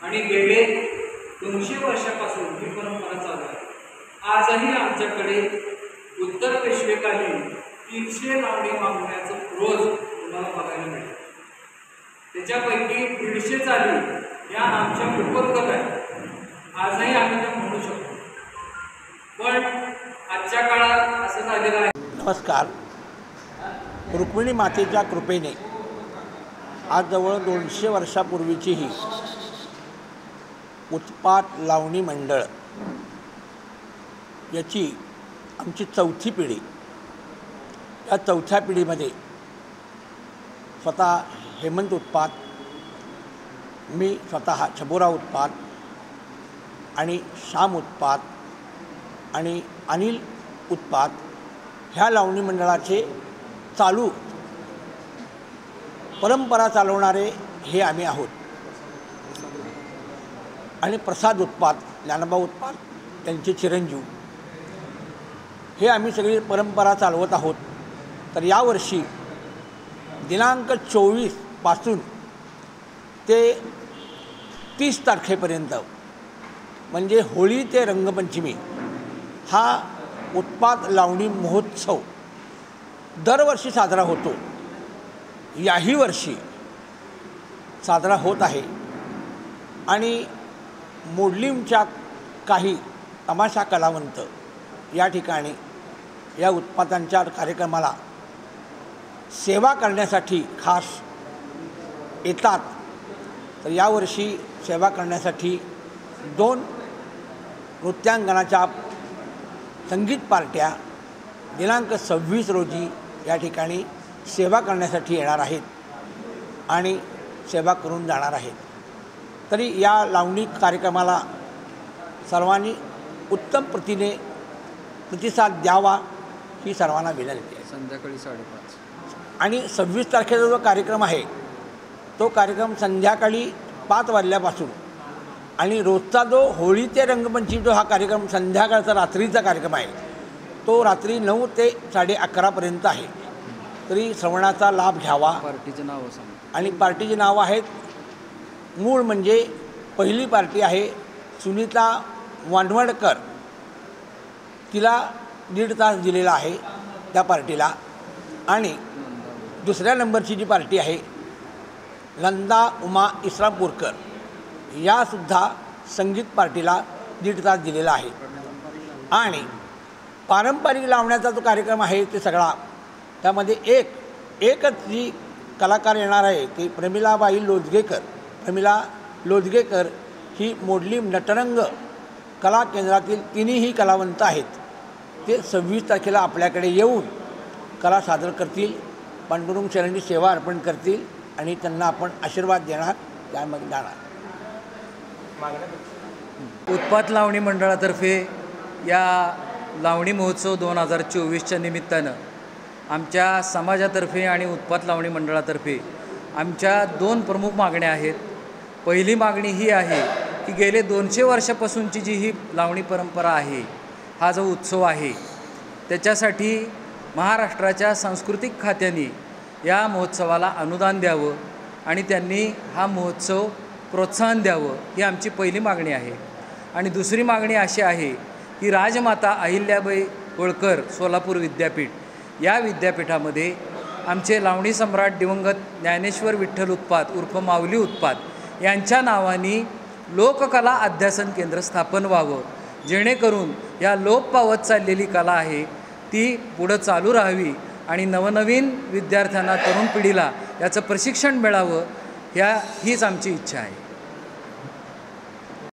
आणि गेले 200 वर्षापासून ही परंपरा चालू आहे। आजही आमच्याकडे उत्तर पेशवेकालीन 300 लावणी मागण्याचं रोज तुम्हाला बघायला मिळेल। त्याच्यापैकी 150 चाली या आमच्या उपकृत आहेत। आजही आम्ही त्या म्हणू शकतो, पण आजच्या काळात असं झालेलं आहे। नमस्कार। रुक्मिणी मातेच्या कृपेने आज जवळ 200 वर्षापूर्वीची ही उत्पात लावणी मंडळ याची आमची चौथी पिढी। या चौथ्या पिढीमध्ये स्वतः हेमंत उत्पात, मी स्वतः छबोराव उत्पात आणि श्याम उत्पात आणि अनिल उत्पात ह्या लावणी मंडळाचे चालू परंपरा चालवणारे हे आम्ही आहोत। आणि प्रसाद उत्पात, ज्ञानोबा उत्पात त्यांचे चिरंजीव हे आम्ही सगळी परंपरा चालवत आहोत। तर यावर्षी दिनांक 24 पासून ते 30 तारखेपर्यंत म्हणजे होळी ते रंगपंचमी हा उत्पात लावणी महोत्सव दरवर्षी साजरा होतो। याही वर्षी साजरा होत आहे आणि मोडलीमच्या काही तमाशा कलावंत या ठिकाणी या उत्पातांच्या कार्यक्रमाला सेवा करण्यासाठी खास येतात। तर यावर्षी सेवा करण्यासाठी 2 नृत्यांगनाच्या संगीत पार्ट्या दिनांक 26 रोजी या ठिकाणी सेवा करण्यासाठी येणार आहेत आणि सेवा करून जाणार आहेत। तरी या लावणी कार्यक्रमाला सर्वांनी उत्तम प्रतिसाद द्यावा ही सर्वांना विनंती आहे। संध्याकाळी 5:30 आणि 26 तारखेचा जो कार्यक्रम आहे तो कार्यक्रम संध्याकाळी 5 वाजल्यापासून आणि रोजचा जो होळी ते रंगपंचमी जो हा कार्यक्रम संध्याकाळचा रात्रीचा कार्यक्रम आहे तो रात्री 9 ते 11:30पर्यंत आहे। तरी श्रवणाचा लाभ घ्यावा। पार्टीचं नाव सांगा। आणि पार्टीची नावं आहेत, मूळ म्हणजे पहिली पार्टी आहे सुनीता वांडवडकर, तिला 1.5 तास दिलेला आहे त्या पार्टीला। आणि दुसऱ्या नंबरची जी पार्टी आहे नंदा उमा इस्लामपूरकर, यासुद्धा संगीत पार्टीला 1.5 तास दिलेला आहे। आणि पारंपरिक लावण्याचा जो कार्यक्रम आहे ते सगळा त्यामध्ये एकच जी कलाकार येणार आहे ती प्रमिलाबाई लोजगेकर। प्रमिला लोजगेकर ही मोडलीम नटरंग कला केंद्रातील तिन्ही कलावंत आहेत। ते 26 तारखेला आपल्याकडे येऊन कला सादर करतील, पांडुरंग चरणी सेवा अर्पण करतील आणि त्यांना आपण आशीर्वाद देणार, त्यामध्ये जाणार। उत्पात लावणी मंडळातर्फे या लावणी महोत्सव 2024च्या निमित्तानं आमच्या समाजातर्फे आणि उत्पात लावणी मंडळातर्फे आमच्या 2 प्रमुख मागण्या आहेत। पहिली मागणी ही आहे की गेले 200 वर्षापासूनची जी ही लावणी परंपरा आहे, हा जो उत्सव आहे, त्याच्यासाठी महाराष्ट्राच्या सांस्कृतिक खात्याने या महोत्सवाला अनुदान द्यावं आणि त्यांनी हा महोत्सव प्रोत्साहन द्यावं, ही आमची पहिली मागणी आहे। आणि दुसरी मागणी अशी आहे की राजमाता अहिल्याबाई होळकर सोलापूर विद्यापीठ या विद्यापीठामध्ये आमचे लावणी सम्राट दिवंगत ज्ञानेश्वर विठ्ठल उत्पात उर्फ माऊली उत्पात यांच्या नावाने लोककला अध्यासन केंद्र स्थापन व्हावं, जेणेकरून या लोप पावत चाललेली कला आहे ती पुढं चालू राहावी आणि नवनवीन विद्यार्थ्यांना, तरुण पिढीला याचं प्रशिक्षण मिळावं, हीच आमची इच्छा आहे।